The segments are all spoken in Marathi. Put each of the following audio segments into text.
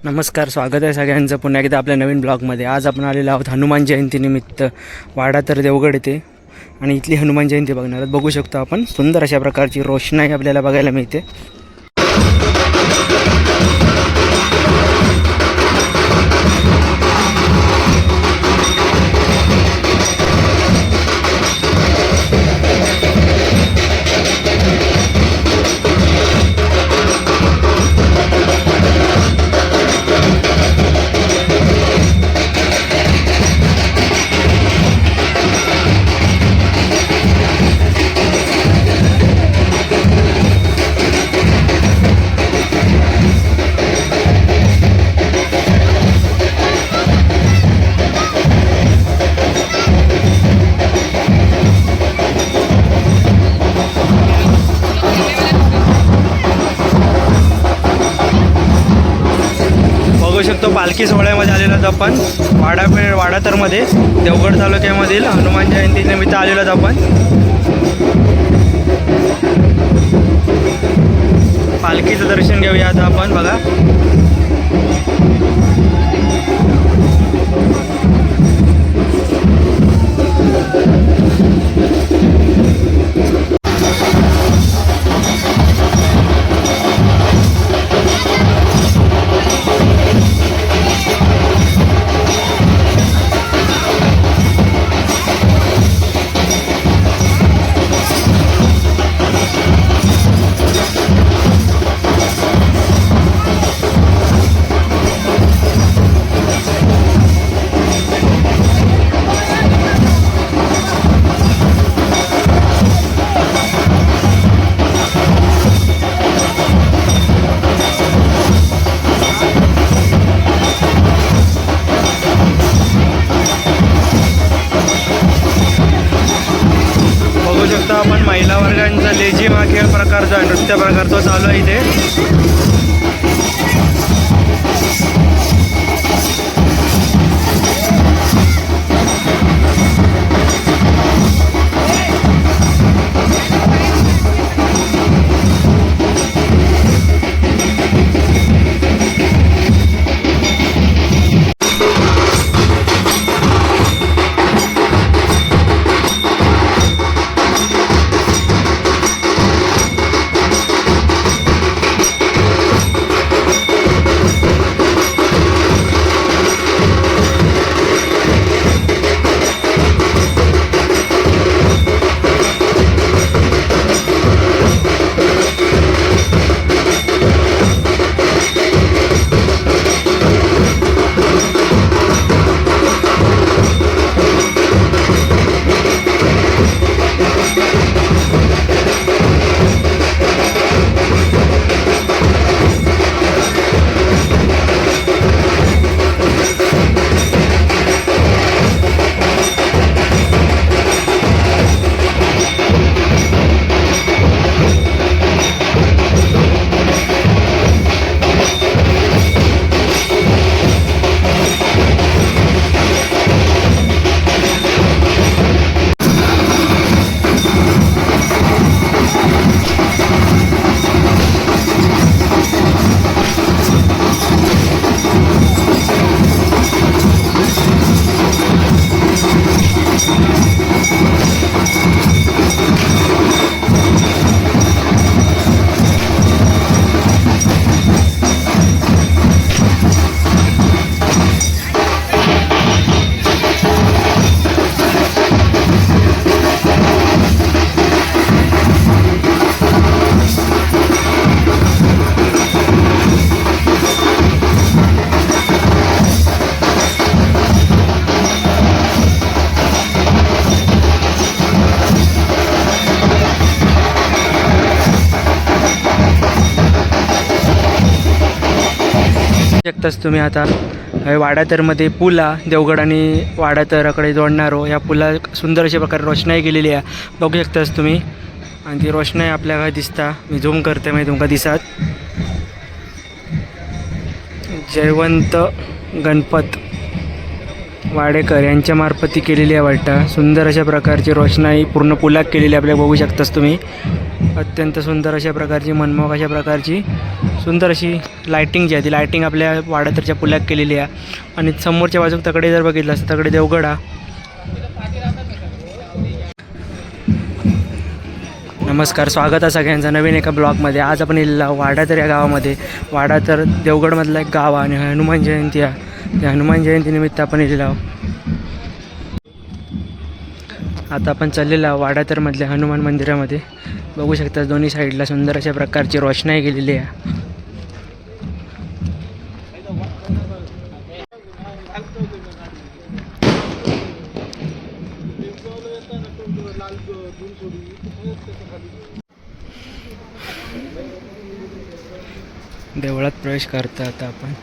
नमस्कार, स्वागत आहे सगळ्यांचं पुन्हा एकदा आपल्या नवीन ब्लॉगमध्ये। आज आपण आलेलो आहोत हनुमान जयंतीनिमित्त वाडा तर देवगड येथे आणि इथली हनुमान जयंती बघणार आहोत। बघू शकतो आपण सुंदर अशा प्रकारची रोषणाई आपल्याला बघायला मिळते। बघू शकतो पालखी सोहळ्यामध्ये आलेलो आहोत आपण वाडातरमध्ये देवगड तालुक्यामधील हनुमान जयंतीनिमित्त आलेलो आहोत आपण। पालखीचं दर्शन घेऊया आता आपण। बघा आपण महिला वर्गांचा लेझिम हा खेळ प्रकारचा नृत्य प्रकार तो चालू आहे इथे। शकताच तुम्ही आता वाडातरमध्ये पुला देवगड आणि वाडातराकडे जोडणारो या पुला सुंदर अशा प्रकारे रोषणाई केलेली आहे। बघू शकताच तुम्ही आणि ती रोषणाई आपल्याला दिसता। मी झूम करते म्हणजे तुमका दिसत। जयवंत गणपत वाडेकर यांच्यामार्फत ती केलेली आहे वाटतं. सुंदर अशा प्रकारची रोषणाई पूर्ण पुलात केलेली आपल्याला बघू शकताच तुम्ही. अत्यंत सुंदर अशा प्रकारची मनमोहक अशा प्रकारची सुंदर अशी लायटिंग जी आहे ती लायटिंग आपल्या वाडातरच्या पुलात केलेली आहे. आणि समोरच्या बाजूक तकडे जर बघितलं असतं तकडे देवगड हा. नमस्कार, स्वागत आहे सगळ्यांचं नवीन एका ब्लॉगमध्ये. आज आपण इल्ला वाडातर या गावामध्ये. वाडातर देवगडमधलं एक गाव आणि हनुमान जयंती आहे. त्या हनुमान जयंतीनिमित्त आपण इलेलो आहोत. आता आपण चाललेलो आहोत वाडातरमधल्या हनुमान मंदिरामध्ये. बघू शकता दोन्ही साईडला सुंदर अशा प्रकारची रोषणाई केलेली आहे. देवळात प्रवेश करता आता आपण.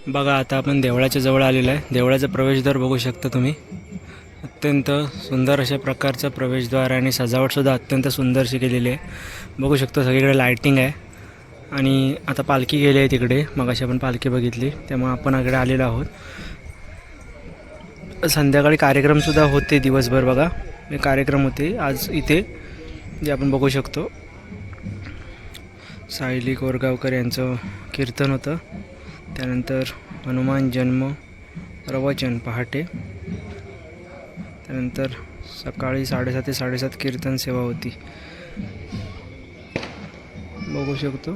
बघा आता आपण देवळाच्या जवळ आलेलो आहे. देवळाचा प्रवेशद्वार बघू शकता तुम्ही. अत्यंत सुंदर अशा प्रकारचं प्रवेशद्वार आणि सजावटसुद्धा अत्यंत सुंदरशी केलेली आहे. बघू शकतो सगळीकडे लायटिंग आहे. आणि आता पालखी गेली आहे तिकडे. मग अशी आपण पालखी बघितली त्यामुळे आपण इकडे आलेलो आहोत. संध्याकाळी कार्यक्रमसुद्धा होते दिवसभर. बघा हे कार्यक्रम होते आज इथे जे आपण बघू शकतो. सायली कोरगावकर यांचं कीर्तन होतं. त्यानंतर हनुमान जन्म प्रवचन पहाटे. त्यानंतर सकाळी 7:30 ते 7:30 कीर्तन सेवा होती. बघू शकतो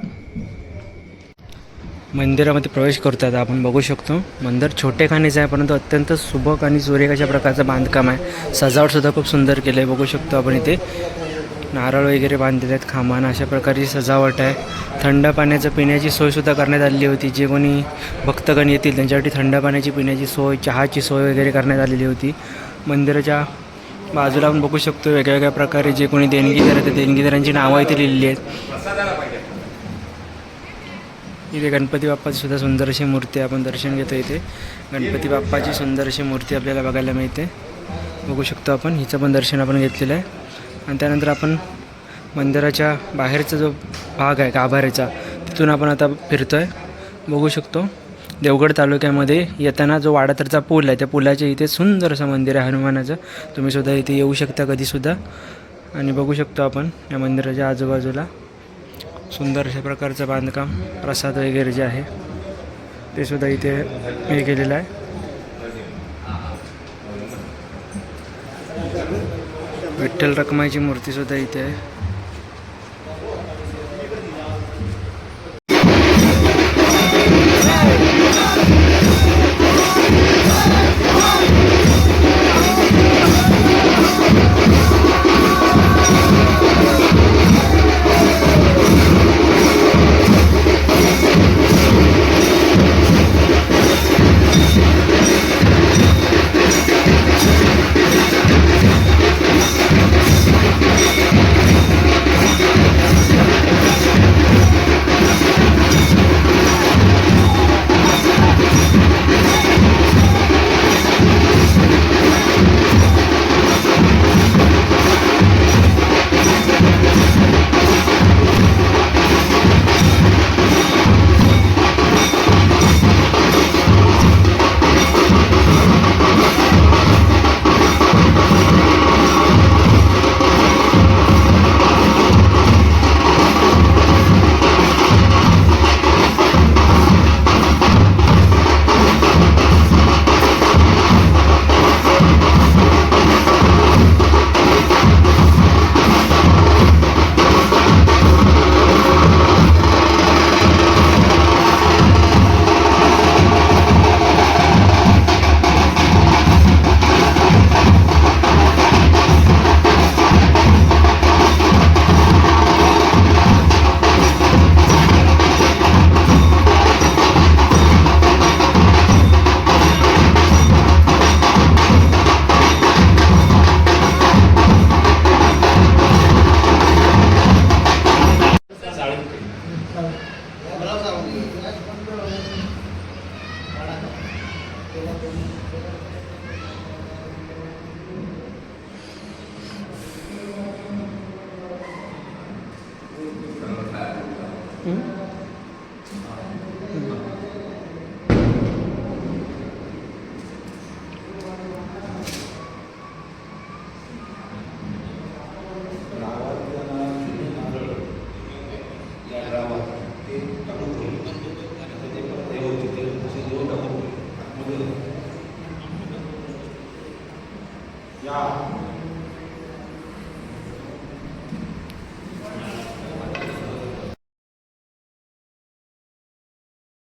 मंदिरामध्ये प्रवेश करतात आपण. बघू शकतो मंदिर छोटे खाणीचं आहे परंतु अत्यंत सुबक आणि सुरेख अशा प्रकारचं बांधकाम आहे. सजावटसुद्धा खूप सुंदर केलं आहे. बघू शकतो आपण इथे नारळ वगैरे बांधलेले आहेत खांबाना. अशा प्रकारची सजावट आहे. थंड पाण्याचं पिण्याची सोयसुद्धा करण्यात आलेली होती. जे कोणी भक्तगण येतील त्यांच्यासाठी थंड पाण्याची पिण्याची सोय, चहाची सोय वगैरे करण्यात आलेली होती. मंदिराच्या बाजूला आपण बघू शकतो वेगवेगळ्या प्रकारे जे कोणी देणगीदार आहेत त्या देणगीदारांची नावं इथे लिहिलेली आहेत. इथे गणपती बाप्पाची सुद्धा सुंदर अशी मूर्ती आपण दर्शन घेतो. इथे गणपती बाप्पाची सुंदर अशी मूर्ती आपल्याला बघायला मिळते. बघू शकतो आपण हिचं पण दर्शन आपण घेतलेलं आहे. आणि त्यानंतर आपण मंदिराच्या बाहेरचा जो भाग आहे गाभाऱ्याचा तिथून आपण आता फिरतो आहे. बघू शकतो देवगड तालुक्यामध्ये येताना जो वाडातरचा पूल आहे त्या पुलाच्या इथे सुंदर असं मंदिर आहे हनुमानाचं. तुम्हीसुद्धा इथे येऊ शकता कधीसुद्धा. आणि बघू शकतो आपण या मंदिराच्या आजूबाजूला सुंदर अशा प्रकारचं बांधकाम, प्रसाद वगैरे जे आहे ते सुद्धा इथे हे केलेलं आहे. विठ्ठल रखुमाईची मूर्तीसुद्धा इथे आहे. हं? या